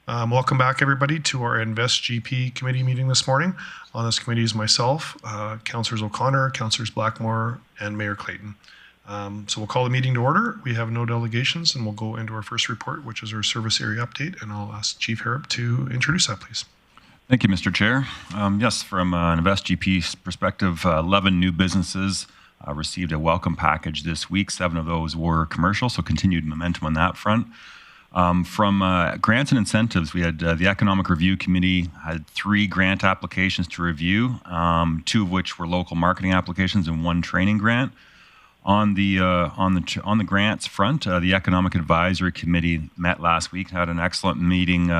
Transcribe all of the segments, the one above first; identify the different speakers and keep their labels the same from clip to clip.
Speaker 1: Welcome back, everybody, to our Invest GP committee meeting this morning. On this committee is myself, Councillors O'Connor, Councillors Blackmore, and Mayor Clayton. So we'll call the meeting to order. We have no delegations, and we'll go into our first report, which is our service area update, and I'll ask Chief Harrop to introduce that, please.
Speaker 2: Thank you, Mr. Chair. Yes, from an Invest GP's perspective, 11 new businesses received a welcome package this week. 7 of those were commercial, so continued momentum on that front. From grants and incentives, we had the Economic Review Committee had 3 grant applications to review, 2 of which were local marketing applications and 1 training grant. On the grants front, the Economic Advisory Committee met last week, had an excellent meeting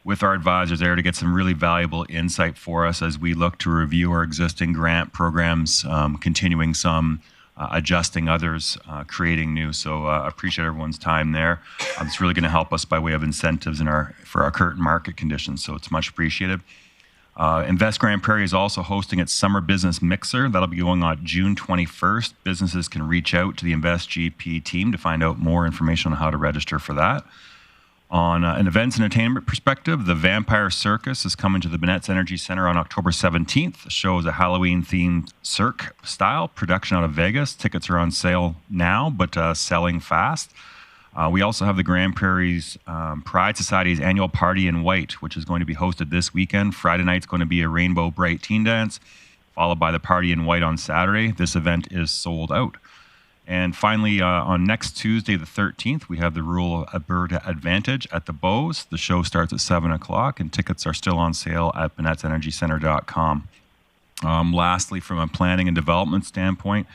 Speaker 2: with our advisors there to get some really valuable insight for us as we look to review our existing grant programs, continuing some, adjusting others, creating new. So I appreciate everyone's time there. It's really going to help us by way of incentives for our current market conditions. So it's much appreciated. Invest Grande Prairie is also hosting its Summer Business Mixer. That'll be going on June 21st. Businesses can reach out to the Invest GP team to find out more information on how to register for that. On an events and entertainment perspective, the Vampire Circus is coming to the Bonnett's Energy Center on October 17th. The show is a Halloween-themed cirque-style production out of Vegas. Tickets are on sale now, but selling fast. We also have the Grande Prairie's Pride Society's annual Party in White, which is going to be hosted this weekend. Friday night's going to be a Rainbow Bright Teen Dance, followed by the Party in White on Saturday. This event is sold out. And finally, on next Tuesday, the 13th, we have the Rural Alberta Advantage at the Bows. The show starts at 7 o'clock, and tickets are still on sale at Bonnett'sEnergyCenter.com. Lastly, from a planning and development standpoint,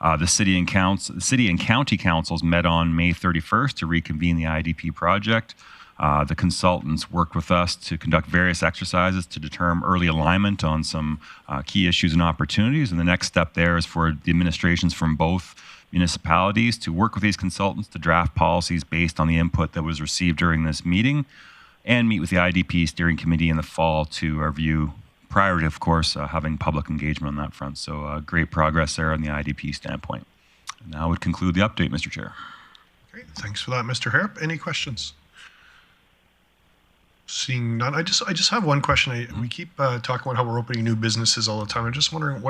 Speaker 2: the City and County Councils met on May 31st to reconvene the IDP project. The consultants worked with us to conduct various exercises to determine early alignment on some key issues and opportunities. And the next step there is for the administrations from both municipalities to work with these consultants to draft policies based on the input that was received during this meeting, and meet with the IDP steering committee in the fall to review, prior to, of course, having public engagement on that front. So great progress there on the IDP standpoint. And that would conclude the update, Mr. Chair.
Speaker 1: Great, thanks for that, Mr. Harrop. Any questions? Seeing none, I just have one question. We keep talking about how we're opening new businesses all the time. I'm just wondering,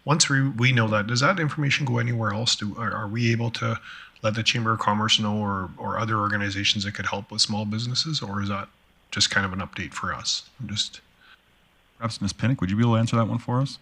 Speaker 1: once we know that, does that information go anywhere else? Are we able to let the Chamber of Commerce know, or other organizations that could help with small businesses, or is that just kind of an update for us?
Speaker 2: Perhaps Ms. Pinnock, would you be able to answer that one for us?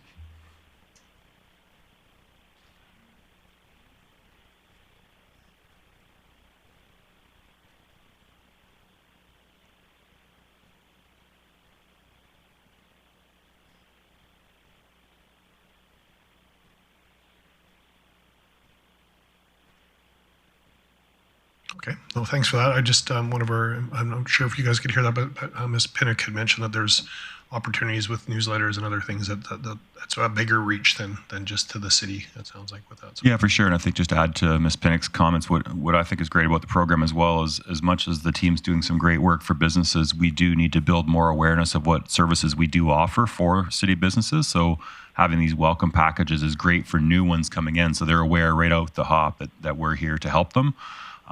Speaker 1: Okay, no, thanks for that. I just, I'm not sure if you guys could hear that, but Ms. Pinnock had mentioned that there's opportunities with newsletters and other things that's a bigger reach than just to the city, it sounds like, with that. So.
Speaker 2: Yeah, for sure. And I think just to add to Ms. Pinnock's comments, what I think is great about the program as well is, as much as the team's doing some great work for businesses, we do need to build more awareness of what services we do offer for city businesses. So having these welcome packages is great for new ones coming in, so they're aware right out the hop that we're here to help them.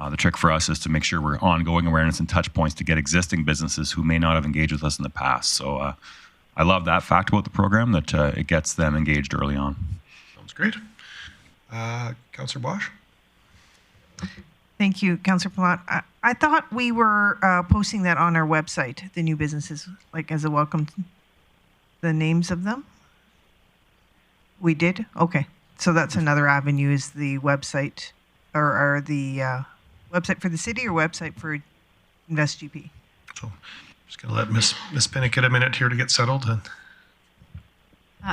Speaker 2: The trick for us is to make sure we're ongoing awareness and touch points to get existing businesses who may not have engaged with us in the past. So I love that fact about the program, that it gets them engaged early on.
Speaker 1: Sounds great. Councillor Bosch?
Speaker 3: Thank you, Councillor Palat. I thought we were posting that on our website, the new businesses, like as a welcome, the names of them? We did? Okay. So that's another avenue, is the website, or the website for the city, or website for Invest GP?
Speaker 1: So I'm just going to let Ms. Pinnock get a minute here to get settled.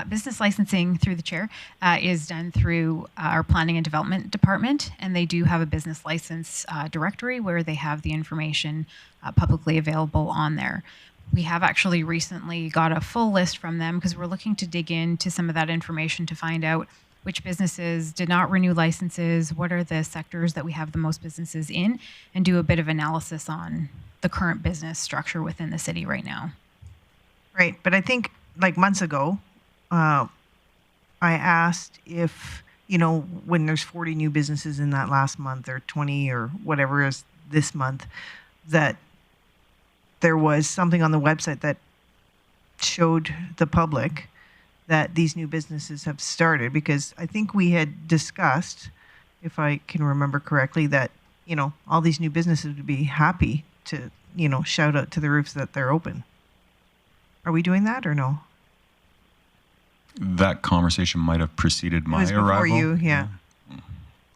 Speaker 4: Business licensing, through the chair, is done through our planning and development department, and they do have a business license directory where they have the information publicly available on there. We have actually recently got a full list from them because we're looking to dig into some of that information to find out which businesses did not renew licenses, what are the sectors that we have the most businesses in, and do a bit of analysis on the current business structure within the city right now.
Speaker 3: Right, but I think like months ago, I asked if, when there's 40 new businesses in that last month, or 20 or whatever is this month, that there was something on the website that showed the public that these new businesses have started, because I think we had discussed, if I can remember correctly, that, you know, all these new businesses would be happy to, you know, shout out to the roofs that they're open. Are we doing that or no?
Speaker 2: That conversation might have preceded my
Speaker 3: It was before
Speaker 2: arrival.
Speaker 3: you, yeah.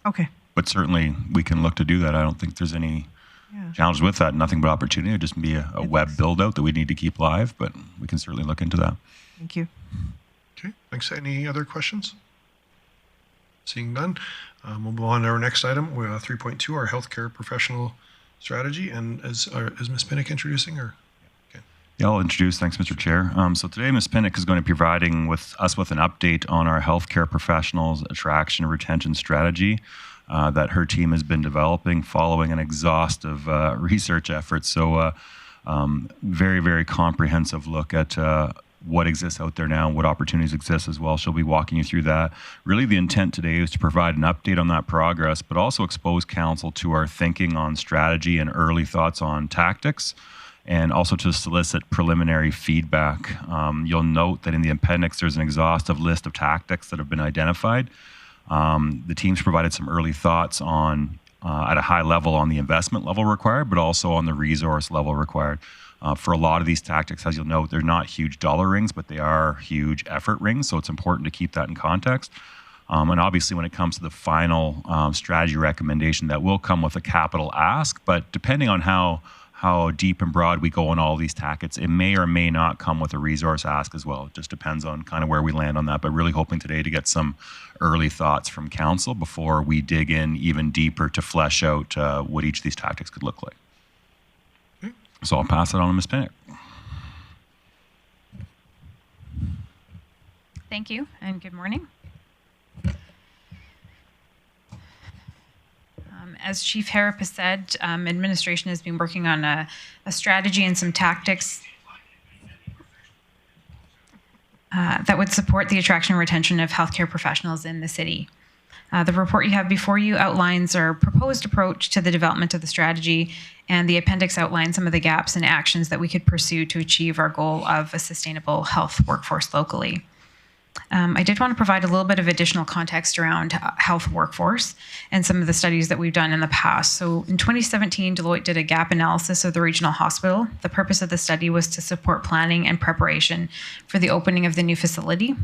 Speaker 3: Okay.
Speaker 2: But certainly we can look to do that. I don't think there's any
Speaker 3: Yeah.
Speaker 2: challenge with that. Nothing but opportunity. It'd just be a web build out that we need to keep live, but we can certainly look into that.
Speaker 3: Thank you.
Speaker 1: Okay, thanks. Any other questions? Seeing none, we'll move on to our next item. We're 3.2, our healthcare professional strategy. And is Ms. Pinnock introducing or?
Speaker 2: Yeah, I'll introduce. Thanks, Mr. Chair. So today, Ms. Pinnock is going to be providing us with an update on our healthcare professionals attraction and retention strategy that her team has been developing following an exhaustive research effort. So very, very comprehensive look at what exists out there now and what opportunities exist as well. She'll be walking you through that. Really, the intent today is to provide an update on that progress, but also expose council to our thinking on strategy and early thoughts on tactics, and also to solicit preliminary feedback. You'll note that in the appendix, there's an exhaustive list of tactics that have been identified. The team's provided some early thoughts on, at a high level, on the investment level required, but also on the resource level required. For a lot of these tactics, as you'll note, they're not huge dollar rings, but they are huge effort rings, so it's important to keep that in context. And obviously, when it comes to the final strategy recommendation, that will come with a capital ask, but depending on how deep and broad we go on all these tactics, it may or may not come with a resource ask as well. It just depends on kind of where we land on that, but really hoping today to get some early thoughts from council before we dig in even deeper to flesh out what each of these tactics could look like.
Speaker 1: Okay.
Speaker 2: So I'll pass it on to Ms. Pinnock.
Speaker 4: Thank you, and good morning. As Chief Harrop has said, administration has been working on a strategy and some tactics that would support the attraction and retention of healthcare professionals in the city. The report you have before you outlines our proposed approach to the development of the strategy, and the appendix outlines some of the gaps and actions that we could pursue to achieve our goal of a sustainable health workforce locally. I did want to provide a little bit of additional context around health workforce and some of the studies that we've done in the past. So in 2017, Deloitte did a gap analysis of the regional hospital. The purpose of the study was to support planning and preparation for the opening of the new facility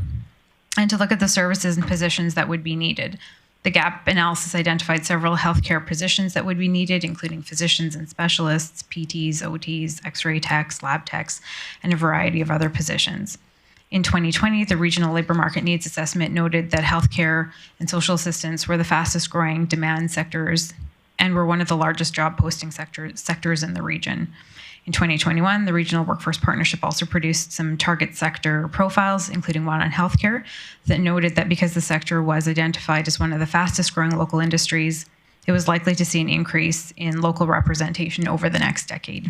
Speaker 4: and to look at the services and positions that would be needed. The gap analysis identified several healthcare positions that would be needed, including physicians and specialists, PTs, OTs, X-ray techs, lab techs, and a variety of other positions. In 2020, the Regional Labour Market Needs Assessment noted that healthcare and social assistance were the fastest growing demand sectors and were one of the largest job posting sectors in the region. In 2021, the Regional Workforce Partnership also produced some target sector profiles, including one on healthcare, that noted that because the sector was identified as one of the fastest growing local industries, it was likely to see an increase in local representation over the next decade.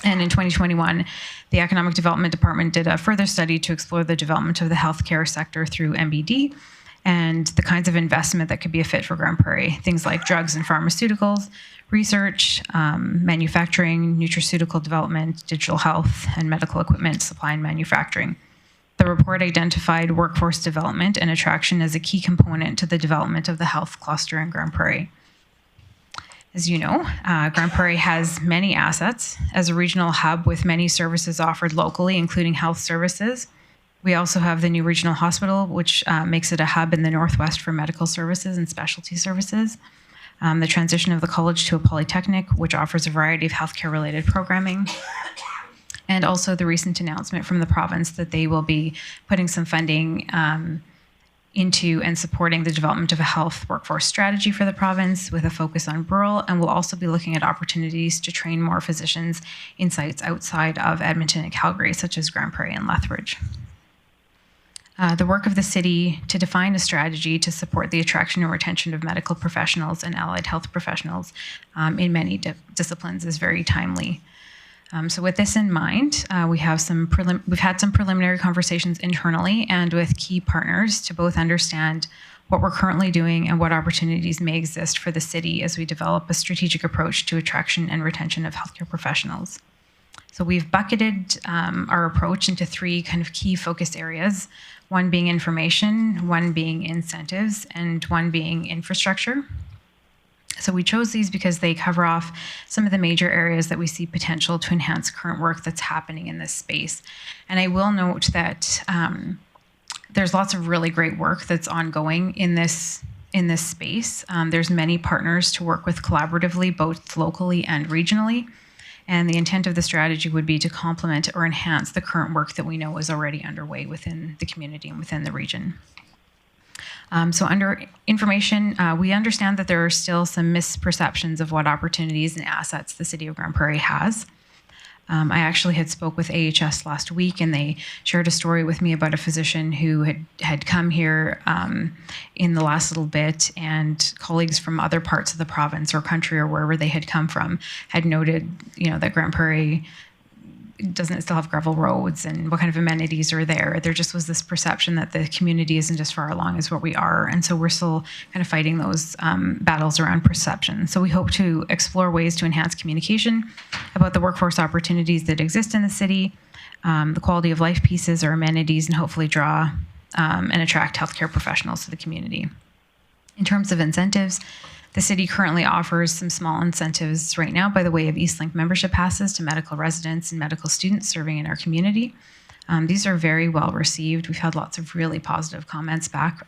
Speaker 4: And in 2021, the Economic Development Department did a further study to explore the development of the healthcare sector through MBD and the kinds of investment that could be a fit for Grande Prairie, things like drugs and pharmaceuticals, research, manufacturing, nutraceutical development, digital health, and medical equipment supply and manufacturing. The report identified workforce development and attraction as a key component to the development of the health cluster in Grande Prairie. As you know, Grande Prairie has many assets as a regional hub with many services offered locally, including health services. We also have the new regional hospital, which makes it a hub in the Northwest for medical services and specialty services. The transition of the college to a polytechnic, which offers a variety of healthcare-related programming. And also the recent announcement from the province that they will be putting some funding into and supporting the development of a health workforce strategy for the province with a focus on rural, and we'll also be looking at opportunities to train more physicians in sites outside of Edmonton and Calgary, such as Grande Prairie and Lethbridge. The work of the city to define a strategy to support the attraction and retention of medical professionals and allied health professionals in many disciplines is very timely. So with this in mind, we've had some preliminary conversations internally and with key partners to both understand what we're currently doing and what opportunities may exist for the city as we develop a strategic approach to attraction and retention of healthcare professionals. So we've bucketed our approach into 3 kind of key focus areas, one being information, one being incentives, and one being infrastructure. So we chose these because they cover off some of the major areas that we see potential to enhance current work that's happening in this space. And I will note that there's lots of really great work that's ongoing in this space. There's many partners to work with collaboratively, both locally and regionally. And the intent of the strategy would be to complement or enhance the current work that we know is already underway within the community and within the region. So under information, we understand that there are still some misperceptions of what opportunities and assets the City of Grande Prairie has. I actually had spoke with AHS last week, and they shared a story with me about a physician who had come here in the last little bit, and colleagues from other parts of the province or country or wherever they had come from had noted, that Grande Prairie doesn't it still have gravel roads and what kind of amenities are there. There just was this perception that the community isn't as far along as what we are. And so we're still kind of fighting those battles around perception. So we hope to explore ways to enhance communication about the workforce opportunities that exist in the city, the quality of life pieces or amenities, and hopefully draw and attract healthcare professionals to the community. In terms of incentives, the city currently offers some small incentives right now by the way of Eastlink membership passes to medical residents and medical students serving in our community. These are very well received. We've had lots of really positive comments back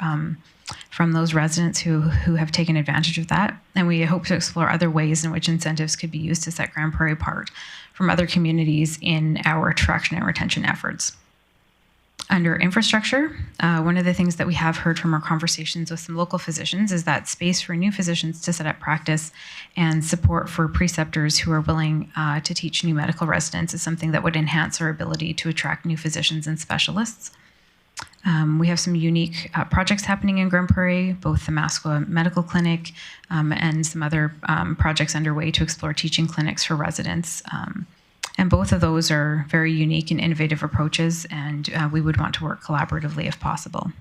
Speaker 4: from those residents who have taken advantage of that. And we hope to explore other ways in which incentives could be used to set Grande Prairie apart from other communities in our attraction and retention efforts. Under infrastructure, one of the things that we have heard from our conversations with some local physicians is that space for new physicians to set up practice and support for preceptors who are willing to teach new medical residents is something that would enhance our ability to attract new physicians and specialists. We have some unique projects happening in Grande Prairie, both the Masqua Medical Clinic and some other projects underway to explore teaching clinics for residents. And both of those are very unique and innovative approaches, and we would want to work collaboratively if possible.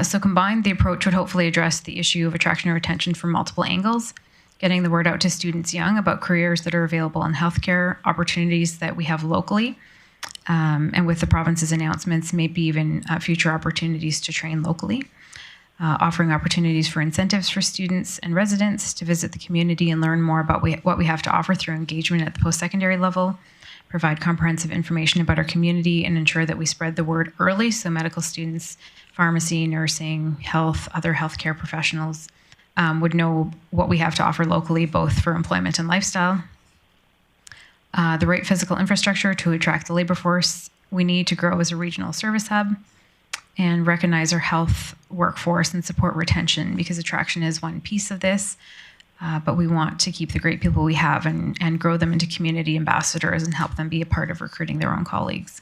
Speaker 4: So combined, the approach would hopefully address the issue of attraction and retention from multiple angles, getting the word out to students young about careers that are available in healthcare, opportunities that we have locally, and with the province's announcements, maybe even future opportunities to train locally. Offering opportunities for incentives for students and residents to visit the community and learn more about what we have to offer through engagement at the post-secondary level, provide comprehensive information about our community, and ensure that we spread the word early so medical students, pharmacy, nursing, health, other healthcare professionals would know what we have to offer locally, both for employment and lifestyle. The right physical infrastructure to attract the labor force we need to grow as a regional service hub, and recognize our health workforce and support retention, because attraction is one piece of this, but we want to keep the great people we have and grow them into community ambassadors and help them be a part of recruiting their own colleagues.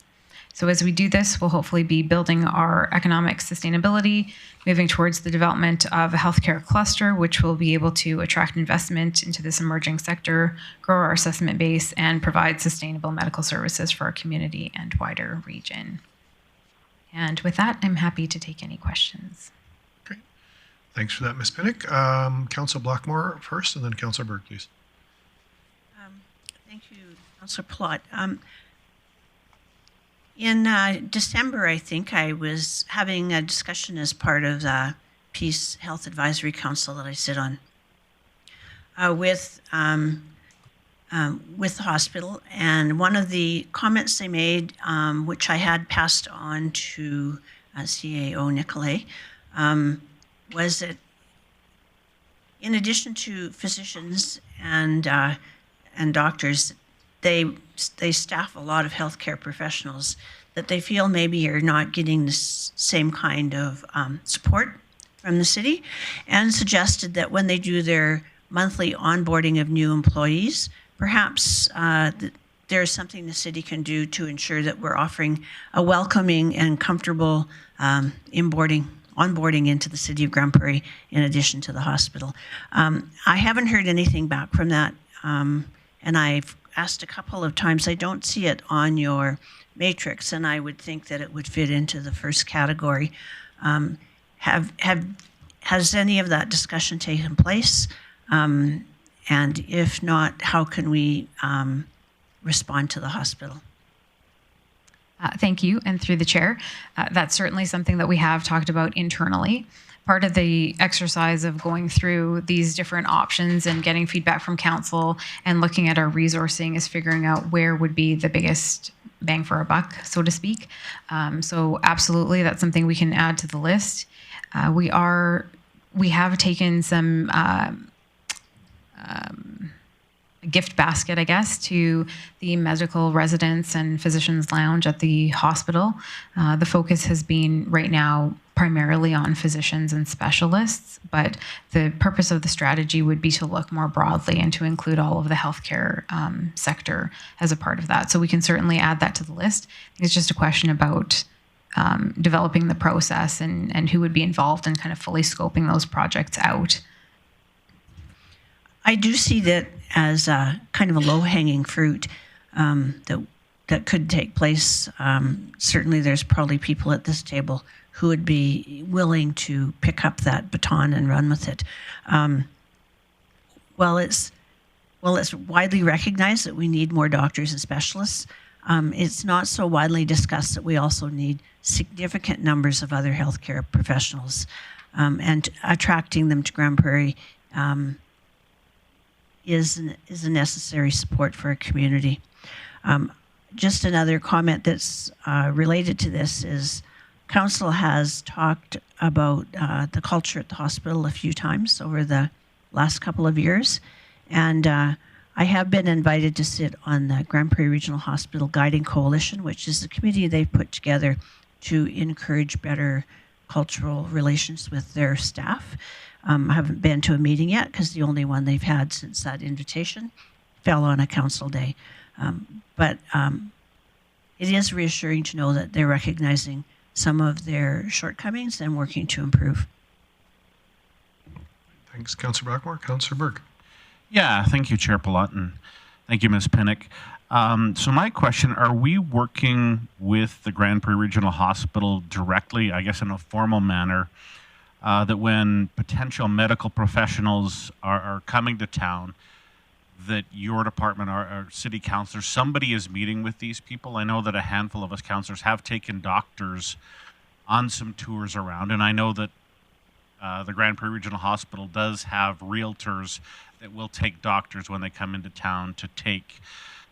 Speaker 4: So as we do this, we'll hopefully be building our economic sustainability, moving towards the development of a healthcare cluster, which will be able to attract investment into this emerging sector, grow our assessment base, and provide sustainable medical services for our community and wider region. And with that, I'm happy to take any questions.
Speaker 1: Great. Thanks for that, Ms. Pinnock. Councillor Blackmore first, and then Councillor Burke, please.
Speaker 5: Thank you, Councillor Plott. In December, I think, I was having a discussion as part of the Peace Health Advisory Council that I sit on with the hospital, and one of the comments they made, which I had passed on to CAO Nicolay, was that in addition to physicians and doctors, they staff a lot of healthcare professionals that they feel maybe are not getting the same kind of support from the city, and suggested that when they do their monthly onboarding of new employees, perhaps there's something the city can do to ensure that we're offering a welcoming and comfortable onboarding into the city of Grande Prairie in addition to the hospital. I haven't heard anything back from that, and I've asked a couple of times. I don't see it on your matrix, and I would think that it would fit into the first category. Has any of that discussion taken place? And if not, how can we respond to the hospital.
Speaker 4: Thank you. And through the chair, that's certainly something that we have talked about internally. Part of the exercise of going through these different options and getting feedback from council and looking at our resourcing is figuring out where would be the biggest bang for our buck, so to speak. So absolutely, that's something we can add to the list. We have taken some gift basket, I guess, to the medical residence and physicians lounge at the hospital. The focus has been right now primarily on physicians and specialists, but the purpose of the strategy would be to look more broadly and to include all of the healthcare sector as a part of that. So we can certainly add that to the list. It's just a question about developing the process and who would be involved in kind of fully scoping those projects out.
Speaker 5: I do see that as a kind of a low-hanging fruit that could take place. Certainly, there's probably people at this table who would be willing to pick up that baton and run with it. Well, it's widely recognized that we need more doctors and specialists. It's not so widely discussed that we also need significant numbers of other healthcare professionals, and attracting them to Grande Prairie is a necessary support for a community. Just another comment that's related to this is Council has talked about the culture at the hospital a few times over the last couple of years, and I have been invited to sit on the Grande Prairie Regional Hospital Guiding Coalition, which is a committee they've put together to encourage better cultural relations with their staff. I haven't been to a meeting yet because the only one they've had since that invitation fell on a council day. But it is reassuring to know that they're recognizing some of their shortcomings and working to improve.
Speaker 1: Thanks, Councillor Blackmore. Councillor Burke.
Speaker 6: Yeah, thank you, Chair Palat, and thank you, Ms. Pinnock. So my question, are we working with the Grande Prairie Regional Hospital directly, I guess in a formal manner, that when potential medical professionals are coming to town, that your department, our city councillors, somebody is meeting with these people? I know that a handful of us councillors have taken doctors on some tours around, and I know that the Grande Prairie Regional Hospital does have realtors that will take doctors when they come into town to take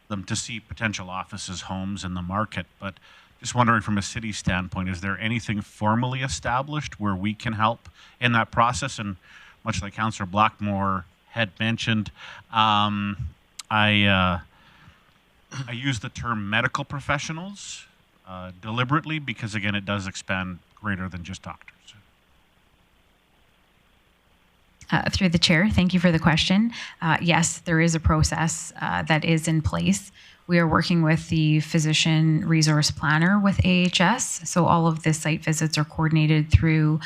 Speaker 6: them to see potential offices, homes in the market. But just wondering from a city standpoint, is there anything formally established where we can help in that process? And much like Councillor Blackmore had mentioned, I use the term medical professionals deliberately because, again, it does expand greater than just doctors.
Speaker 4: Through the chair, thank you for the question. Yes, there is a process that is in place. We are working with the physician resource planner with AHS. So all of the site visits are coordinated through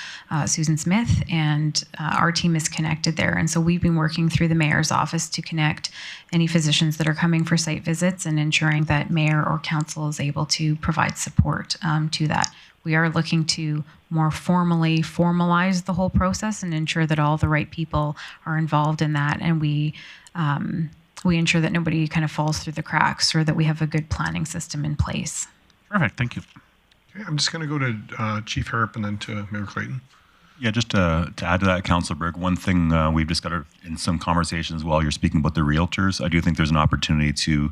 Speaker 4: Susan Smith, and our team is connected there. And so we've been working through the mayor's office to connect any physicians that are coming for site visits and ensuring that mayor or council is able to provide support to that. We are looking to more formally formalize the whole process and ensure that all the right people are involved in that, and we ensure that nobody kind of falls through the cracks, or that we have a good planning system in place.
Speaker 6: Perfect, thank you.
Speaker 1: Okay, I'm just going to go to Chief Harrop and then to Mayor Clayton.
Speaker 2: Yeah, just to add to that, Councillor Berg, one thing we've discovered in some conversations while you're speaking about the realtors, I do think there's an opportunity to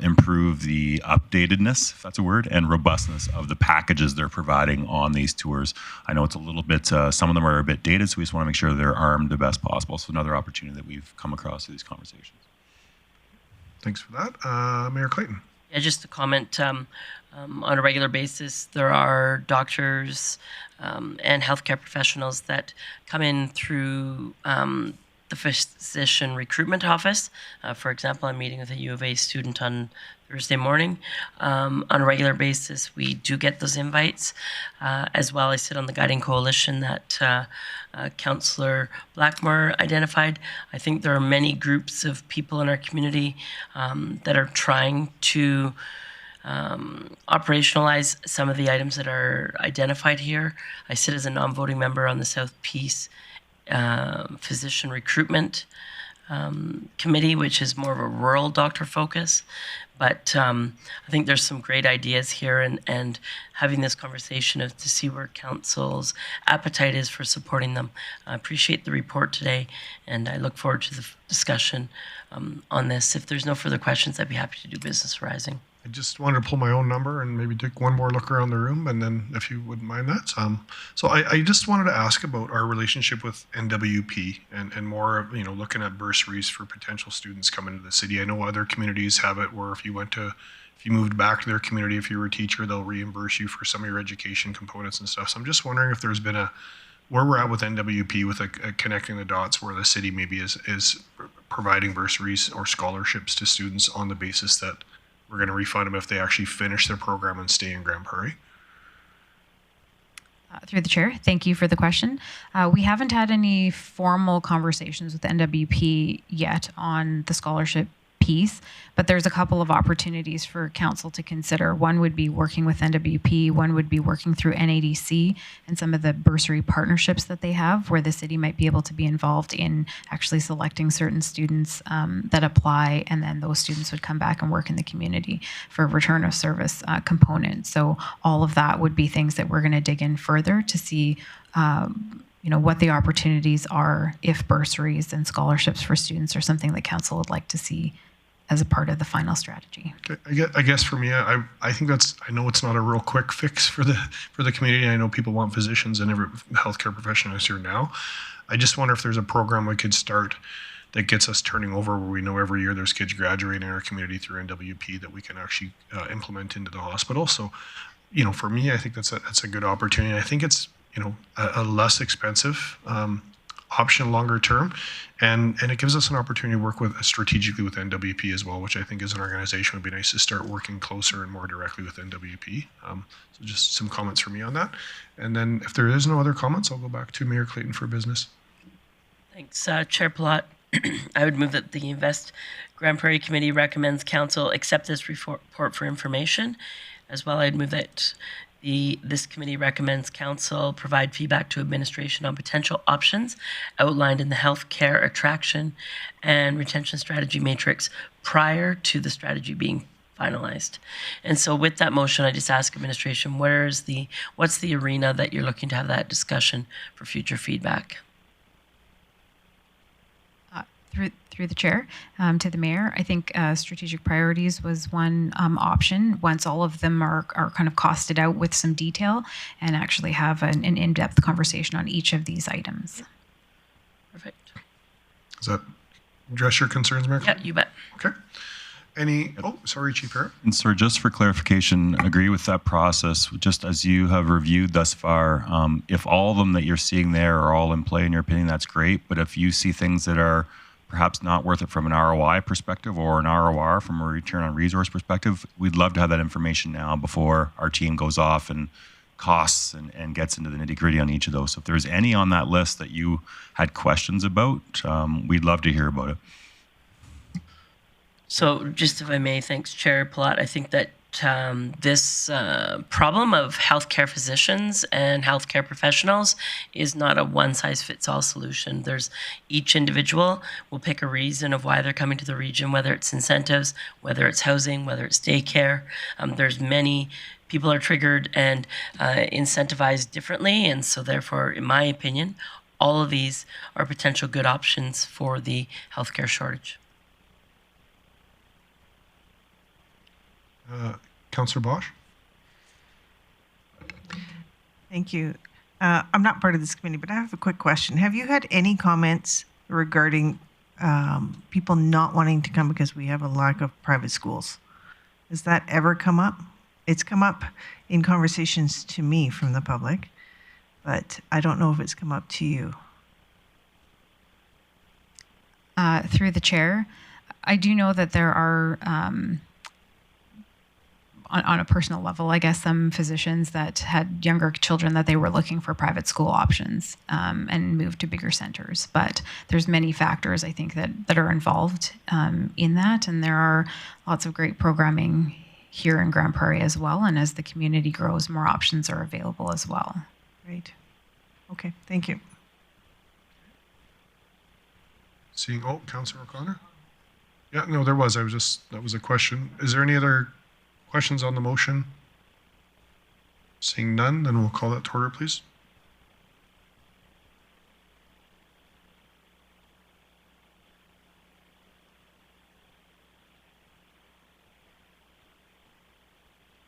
Speaker 2: improve the updatedness, if that's a word, and robustness of the packages they're providing on these tours. I know it's a little bit, some of them are a bit dated, so we just want to make sure they're armed the best possible. So another opportunity that we've come across through these conversations.
Speaker 1: Thanks for that. Mayor Clayton.
Speaker 7: Yeah, just to comment, on a regular basis, there are doctors and healthcare professionals that come in through the physician recruitment office. For example, I'm meeting with a U of A student on Thursday morning. On a regular basis, we do get those invites. As well, I sit on the guiding coalition that Councillor Blackmore identified. I think there are many groups of people in our community that are trying to operationalize some of the items that are identified here. I sit as a non-voting member on the South Peace physician recruitment committee, which is more of a rural doctor focus. But I think there's some great ideas here, and having this conversation to see where council's appetite is for supporting them. I appreciate the report today, and I look forward to the discussion on this. If there's no further questions, I'd be happy to do business rising.
Speaker 1: I just wanted to pull my own number and maybe take one more look around the room, and then if you wouldn't mind that. So I just wanted to ask about our relationship with NWP and more of, looking at bursaries for potential students coming to the city. I know other communities have it where if you moved back to their community, if you were a teacher, they'll reimburse you for some of your education components and stuff. So I'm just wondering if there's been where we're at with NWP with connecting the dots where the city maybe is providing bursaries or scholarships to students on the basis that we're going to refund them if they actually finish their program and stay in Grande Prairie.
Speaker 4: Through the chair, thank you for the question. We haven't had any formal conversations with NWP yet on the scholarship piece, but there's a couple of opportunities for council to consider. One would be working with NWP, one would be working through NADC and some of the bursary partnerships that they have, where the city might be able to be involved in actually selecting certain students that apply, and then those students would come back and work in the community for a return of service component. So all of that would be things that we're going to dig in further to see what the opportunities are if bursaries and scholarships for students are something that council would like to see as a part of the final strategy.
Speaker 1: Okay. I guess for me, I think I know it's not a real quick fix for the community. I know people want physicians and every healthcare professional is here now. I just wonder if there's a program we could start that gets us turning over, where we know every year there's kids graduating in our community through NWP that we can actually implement into the hospital. So, for me, I think that's a good opportunity. I think it's a less expensive option longer term, and it gives us an opportunity to work strategically with NWP as well, which I think as an organization would be nice to start working closer and more directly with NWP. So just some comments from me on that, and then if there is no other comments, I'll go back to Mayor Clayton for business.
Speaker 7: Thanks, Chair Palat. I would move that the Invest Grande Prairie Committee recommends council accept this report for information. As well, I'd move that this committee recommends council provide feedback to administration on potential options outlined in the healthcare attraction and retention strategy matrix prior to the strategy being finalized. And so with that motion, I just ask administration, what's the arena that you're looking to have that discussion for future feedback?
Speaker 4: Through the chair, to the mayor, I think strategic priorities was one option. Once all of them are kind of costed out with some detail, and actually have an in-depth conversation on each of these items.
Speaker 7: Perfect.
Speaker 1: Does that address your concerns, Mayor?
Speaker 7: Yeah, you bet.
Speaker 1: Okay. Sorry, Chief Harrop.
Speaker 2: And sir, just for clarification, agree with that process, just as you have reviewed thus far. If all of them that you're seeing there are all in play in your opinion, that's great. But if you see things that are perhaps not worth it from an ROI perspective or an ROR from a return on resource perspective, we'd love to have that information now before our team goes off and costs and gets into the nitty-gritty on each of those. So if there's any on that list that you had questions about, we'd love to hear about it.
Speaker 7: So just if I may, thanks, Chair Palat. I think that this problem of healthcare physicians and healthcare professionals is not a one-size-fits-all solution. Each individual will pick a reason of why they're coming to the region, whether it's incentives, whether it's housing, whether it's daycare. There's many people are triggered and incentivized differently, and so therefore, in my opinion, all of these are potential good options for the healthcare shortage.
Speaker 1: Councillor Bosch?
Speaker 3: Thank you. I'm not part of this committee, but I have a quick question. Have you had any comments regarding people not wanting to come because we have a lack of private schools? Has that ever come up? It's come up in conversations to me from the public, but I don't know if it's come up to you.
Speaker 4: Through the chair, I do know that there are, on a personal level, I guess, some physicians that had younger children that they were looking for private school options and moved to bigger centers. But there's many factors, I think, that are involved in that. And there are lots of great programming here in Grande Prairie as well. And as the community grows, more options are available as well.
Speaker 3: Great. Okay, thank you.
Speaker 1: Seeing, oh, Councillor O'Connor? Yeah, no, there was. That was a question. Is there any other questions on the motion? Seeing none, then we'll call that to order, please.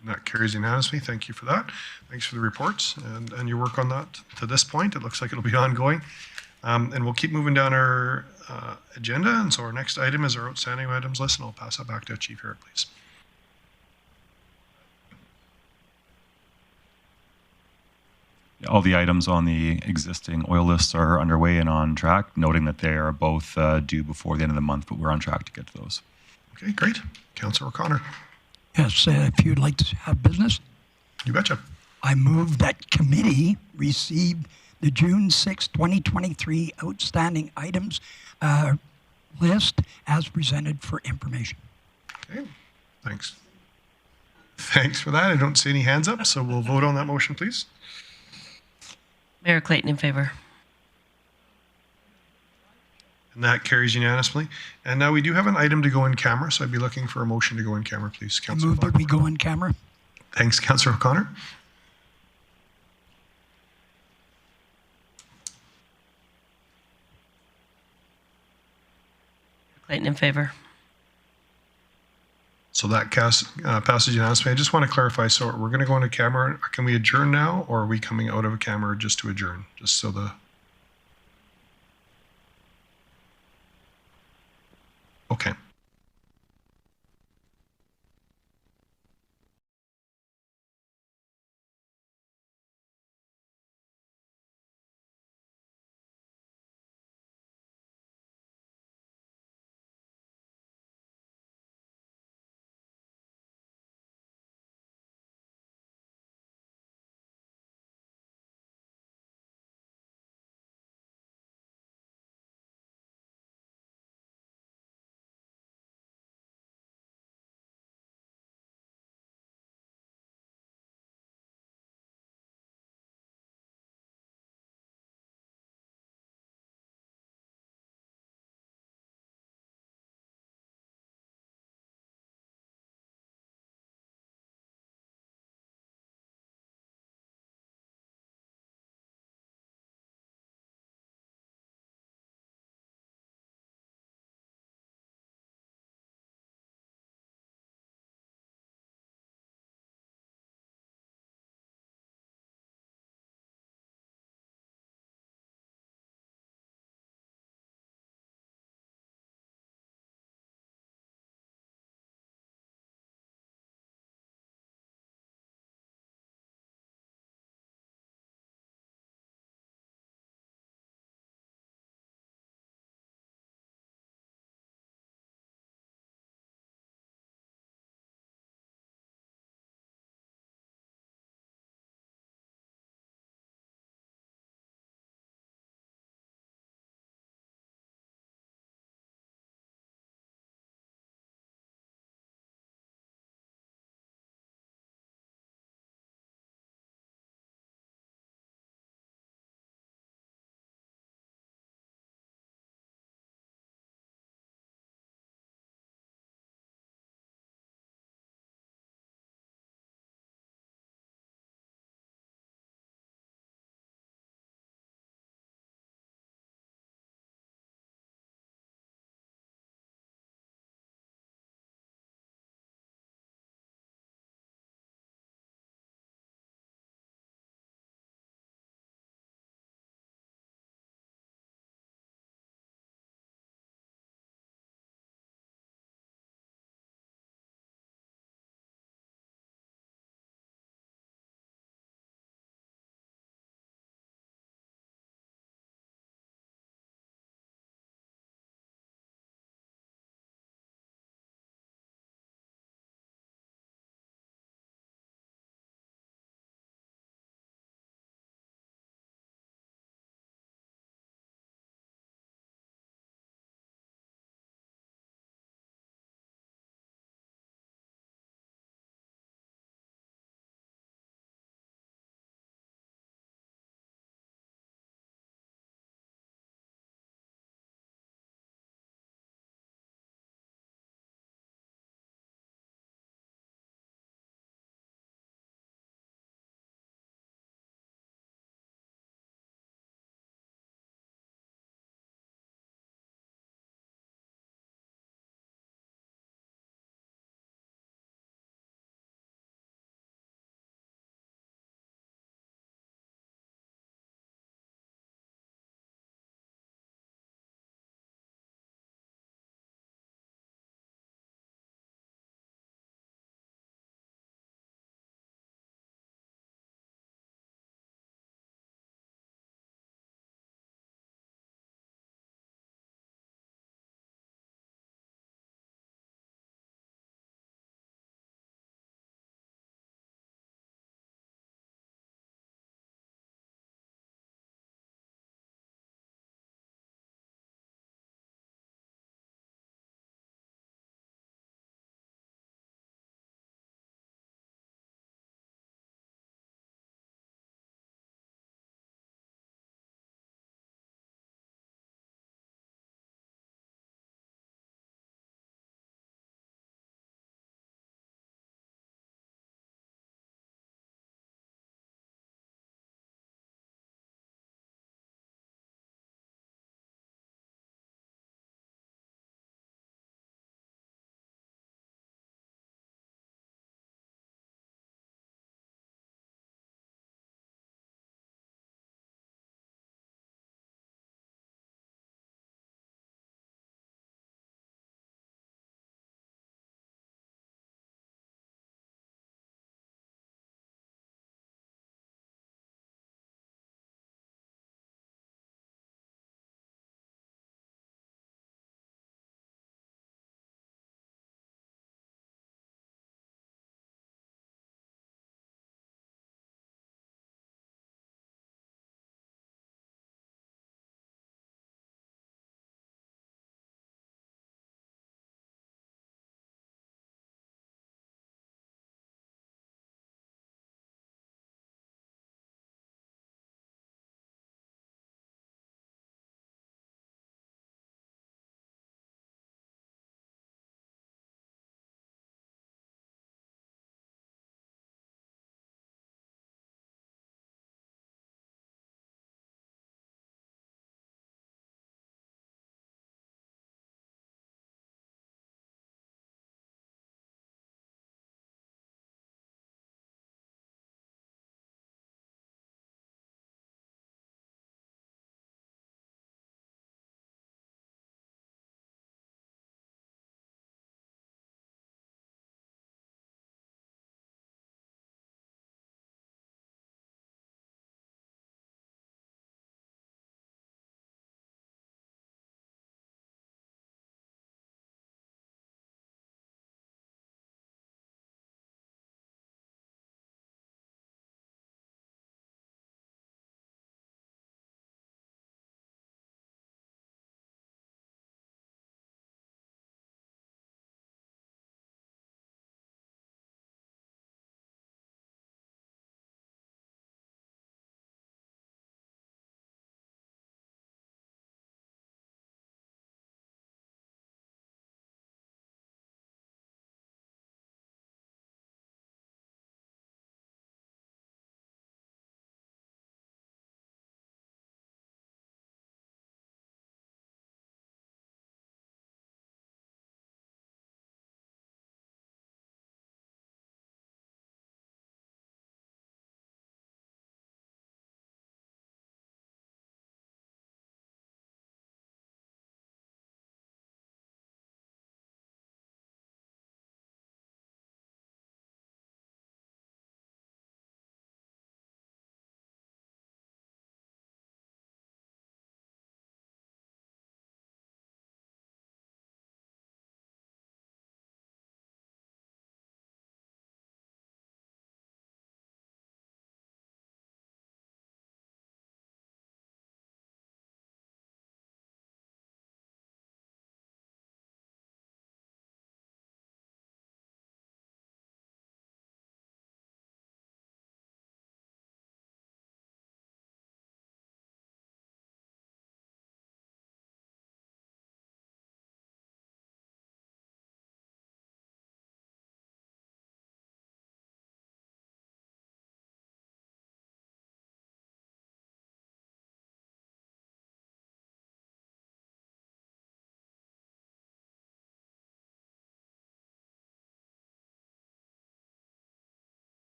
Speaker 1: And that carries unanimously. Thank you for that. Thanks for the reports and your work on that to this point. It looks like it'll be ongoing. And we'll keep moving down our agenda. And so our next item is our outstanding items list, and I'll pass that back to Chief Herrick, please.
Speaker 2: All the items on the existing oil lists are underway and on track, noting that they are both due before the end of the month, but we're on track to get to those.
Speaker 1: Okay, great. Councillor O'Connor.
Speaker 8: Yes, if you'd like to have business,
Speaker 1: You betcha.
Speaker 8: I move that committee receive the June 6, 2023 outstanding items list as presented for information.
Speaker 1: Okay, thanks. Thanks for that. I don't see any hands up, so we'll vote on that motion, please.
Speaker 7: Mayor Clayton in favor.
Speaker 1: And that carries unanimously. And now we do have an item to go in camera, so I'd be looking for a motion to go in camera, please.
Speaker 8: I
Speaker 1: Councillor
Speaker 8: move that we
Speaker 1: Blackmore.
Speaker 8: go in camera.
Speaker 1: Thanks, Councillor O'Connor.
Speaker 7: Clayton in favor.
Speaker 1: So that passes unanimously. I just want to clarify, so we're going to go into camera. Can we adjourn now, or are we coming out of a camera just to adjourn? Just so the